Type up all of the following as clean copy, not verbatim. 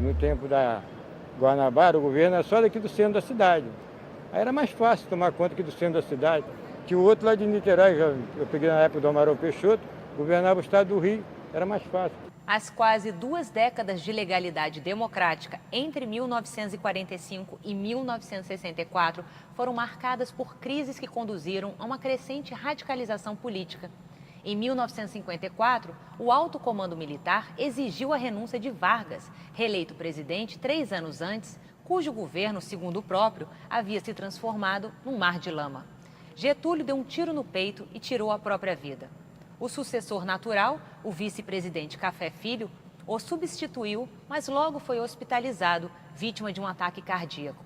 no tempo da Guanabara, o governo era só daqui do centro da cidade. Aí era mais fácil tomar conta aqui do centro da cidade. Que o outro lá de Niterói, eu peguei na época do Amaral Peixoto, governava o estado do Rio, era mais fácil. As quase 2 décadas de legalidade democrática entre 1945 e 1964 foram marcadas por crises que conduziram a uma crescente radicalização política. Em 1954, o alto comando militar exigiu a renúncia de Vargas, reeleito presidente 3 anos antes, cujo governo, segundo o próprio, havia se transformado num mar de lama. Getúlio deu um tiro no peito e tirou a própria vida. O sucessor natural, o vice-presidente Café Filho, o substituiu, mas logo foi hospitalizado, vítima de um ataque cardíaco.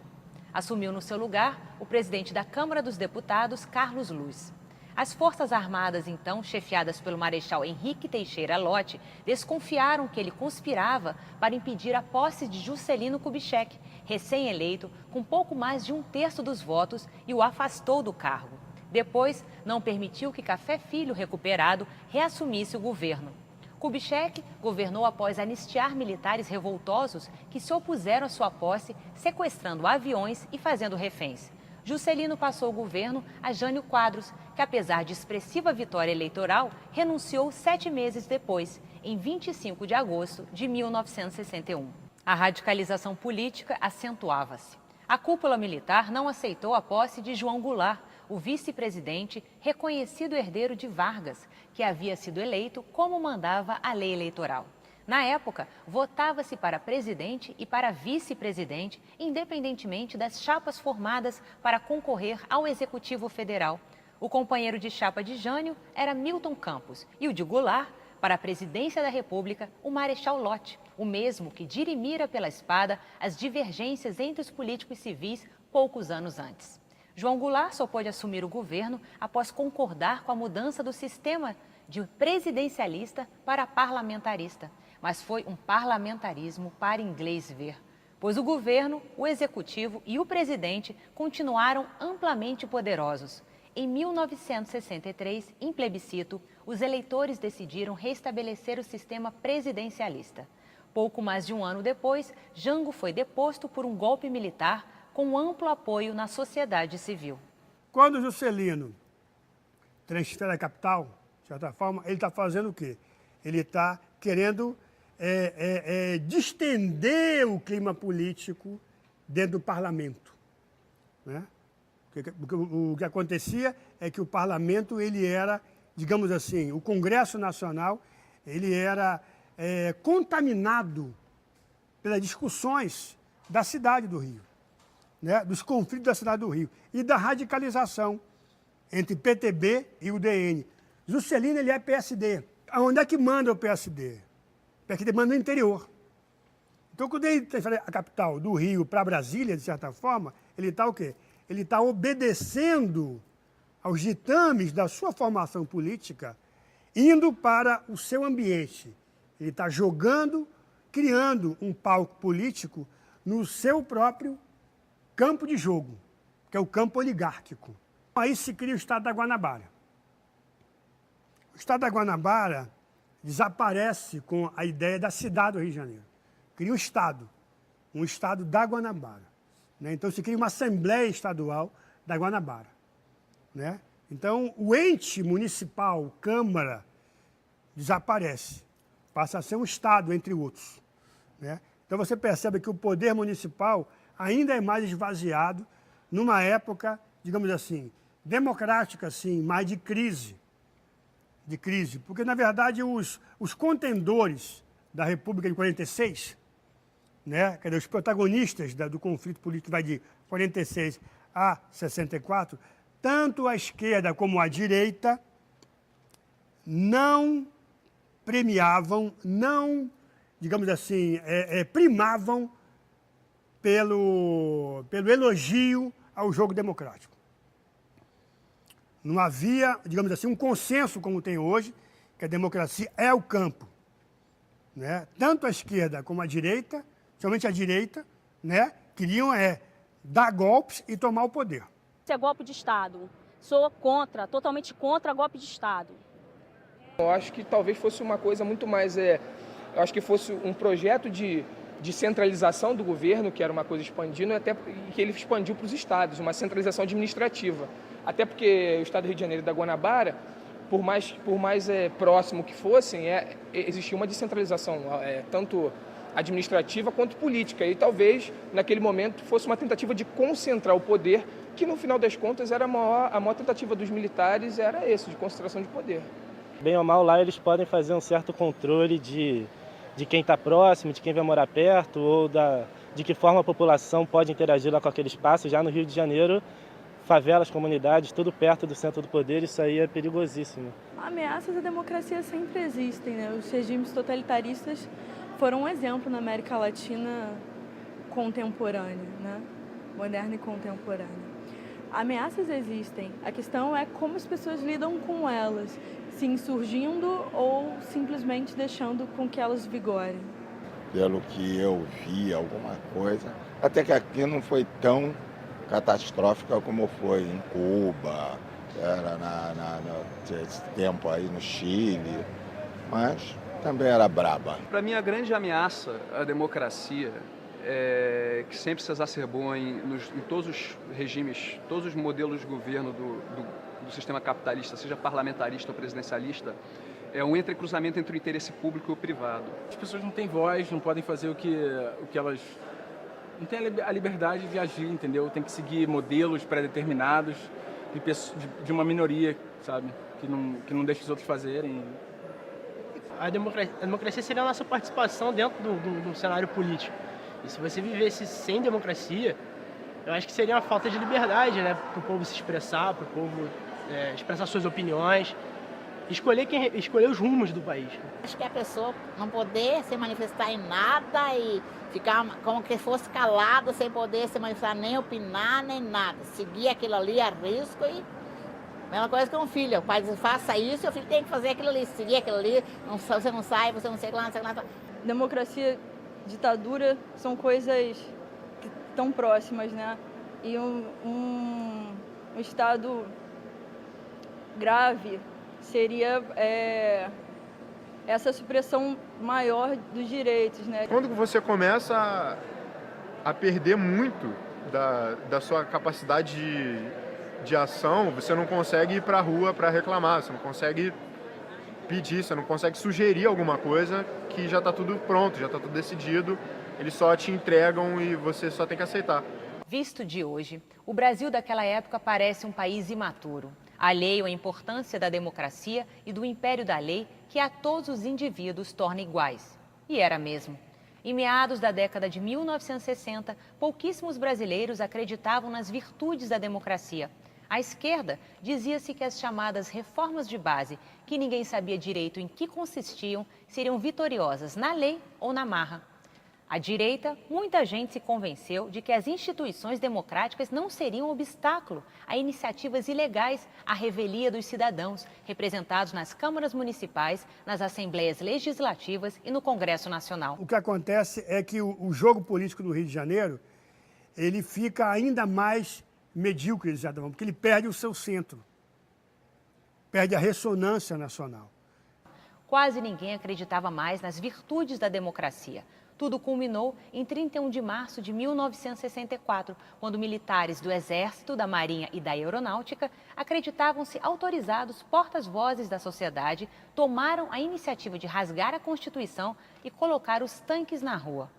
Assumiu no seu lugar o presidente da Câmara dos Deputados, Carlos Luz. As Forças Armadas, então, chefiadas pelo Marechal Henrique Teixeira Lott, desconfiaram que ele conspirava para impedir a posse de Juscelino Kubitschek, recém-eleito, com pouco mais de 1/3 dos votos, e o afastou do cargo. Depois, não permitiu que Café Filho, recuperado, reassumisse o governo. Kubitschek governou após anistiar militares revoltosos que se opuseram à sua posse, sequestrando aviões e fazendo reféns. Juscelino passou o governo a Jânio Quadros, que apesar de expressiva vitória eleitoral, renunciou 7 meses depois, em 25 de agosto de 1961. A radicalização política acentuava-se. A cúpula militar não aceitou a posse de João Goulart, o vice-presidente, reconhecido herdeiro de Vargas, que havia sido eleito como mandava a lei eleitoral. Na época, votava-se para presidente e para vice-presidente, independentemente das chapas formadas para concorrer ao Executivo Federal. O companheiro de chapa de Jânio era Milton Campos e o de Goulart, para a presidência da República, o Marechal Lott, o mesmo que dirimira pela espada as divergências entre os políticos civis poucos anos antes. João Goulart só pôde assumir o governo após concordar com a mudança do sistema de presidencialista para parlamentarista. Mas foi um parlamentarismo para inglês ver, pois o governo, o executivo e o presidente continuaram amplamente poderosos. Em 1963, em plebiscito, os eleitores decidiram restabelecer o sistema presidencialista. Pouco mais de um ano depois, Jango foi deposto por um golpe militar com amplo apoio na sociedade civil. Quando o Juscelino transfere a capital, de certa forma, ele está fazendo o quê? Ele está querendo distender o clima político dentro do parlamento, né? O que acontecia é que o parlamento, ele era, digamos assim, o Congresso Nacional, ele era contaminado pelas discussões da cidade do Rio, né? Dos conflitos da cidade do Rio e da radicalização entre PTB e UDN. Juscelino, ele é PSD. Onde é que manda o PSD? O PSD manda no interior. Então, quando ele transfere a capital do Rio para Brasília, de certa forma, ele está o quê? Ele está obedecendo aos ditames da sua formação política, indo para o seu ambiente. Ele está jogando, criando um palco político no seu próprio campo de jogo, que é o campo oligárquico. Aí se cria o Estado da Guanabara. O Estado da Guanabara desaparece com a ideia da cidade do Rio de Janeiro. Cria um Estado da Guanabara. Né? Então se cria uma Assembleia Estadual da Guanabara. Né? Então o ente municipal, Câmara, desaparece. Passa a ser um Estado, entre outros. Né? Então você percebe que o poder municipal ainda é mais esvaziado numa época, digamos assim, democrática, sim, mas de crise. Porque, na verdade, os contendores da República de 46, né, quer dizer, os protagonistas do conflito político que vai de 46 a 64, tanto a esquerda como a direita não premiavam, não, digamos assim, primavam pelo elogio ao jogo democrático. Não havia, digamos assim, um consenso como tem hoje, que a democracia é o campo. Né? Tanto a esquerda como a direita, somente a direita, né, queriam dar golpes e tomar o poder. Isso é golpe de Estado. Sou contra, totalmente contra golpe de Estado. Eu acho que talvez fosse uma coisa muito mais... eu acho que fosse um projeto de de centralização do governo, que era uma coisa expandindo, até que ele expandiu para os estados, uma centralização administrativa. Até porque o estado do Rio de Janeiro e da Guanabara, por mais próximo que fossem, existia uma descentralização, tanto administrativa quanto política. E talvez, naquele momento, fosse uma tentativa de concentrar o poder, que no final das contas era a maior tentativa dos militares, era esse, de concentração de poder. Bem ou mal, lá eles podem fazer um certo controle de quem está próximo, de quem vai morar perto, ou de que forma a população pode interagir lá com aquele espaço. Já no Rio de Janeiro, favelas, comunidades, tudo perto do centro do poder, isso aí é perigosíssimo. Ameaças à democracia sempre existem, né? Os regimes totalitaristas foram um exemplo na América Latina contemporânea, né? Moderna e contemporânea. Ameaças existem, a questão é como as pessoas lidam com elas, se insurgindo ou simplesmente deixando com que elas vigorem. Pelo que eu vi, alguma coisa, até que aqui não foi tão catastrófica como foi em Cuba, era nesse tempo aí no Chile, mas também era braba. Para mim, a grande ameaça à democracia que sempre se exacerbou em todos os regimes, todos os modelos de governo do sistema capitalista, seja parlamentarista ou presidencialista, é um entrecruzamento entre o interesse público e o privado. As pessoas não têm voz, não podem fazer o que elas... Não têm a liberdade de agir, entendeu? Tem que seguir modelos pré-determinados de uma minoria, sabe? Que não deixa os outros fazerem. A democracia seria a nossa participação dentro do cenário político. E se você vivesse sem democracia, eu acho que seria uma falta de liberdade, né? Para o povo se expressar, para o povo expressar suas opiniões, escolher os rumos do país. Acho que a pessoa não poder se manifestar em nada e ficar como que fosse calado, sem poder se manifestar, nem opinar, nem nada. Seguir aquilo ali a risco e... Mesma coisa que um filho, o pai diz, faça isso, e o filho tem que fazer aquilo ali, seguir aquilo ali, você não sai, você não sei lá, não sei lá. Democracia, ditadura são coisas que estão próximas, né? E um estado grave seria essa supressão maior dos direitos, né? Quando você começa a perder muito da sua capacidade de ação, você não consegue ir para a rua para reclamar, você não consegue pedir, você não consegue sugerir alguma coisa que já está tudo pronto, já está tudo decidido, eles só te entregam e você só tem que aceitar. Visto de hoje, o Brasil daquela época parece um país imaturo, alheio à importância da democracia e do império da lei que a todos os indivíduos torna iguais. E era mesmo. Em meados da década de 1960, pouquíssimos brasileiros acreditavam nas virtudes da democracia. À esquerda, dizia-se que as chamadas reformas de base, que ninguém sabia direito em que consistiam, seriam vitoriosas na lei ou na marra. À direita, muita gente se convenceu de que as instituições democráticas não seriam obstáculo a iniciativas ilegais à revelia dos cidadãos, representados nas câmaras municipais, nas assembleias legislativas e no Congresso Nacional. O que acontece é que o jogo político do Rio de Janeiro, ele fica ainda mais medíocre, porque ele perde o seu centro, perde a ressonância nacional. Quase ninguém acreditava mais nas virtudes da democracia. Tudo culminou em 31 de março de 1964, quando militares do Exército, da Marinha e da Aeronáutica acreditavam-se autorizados portas-vozes da sociedade, tomaram a iniciativa de rasgar a Constituição e colocar os tanques na rua.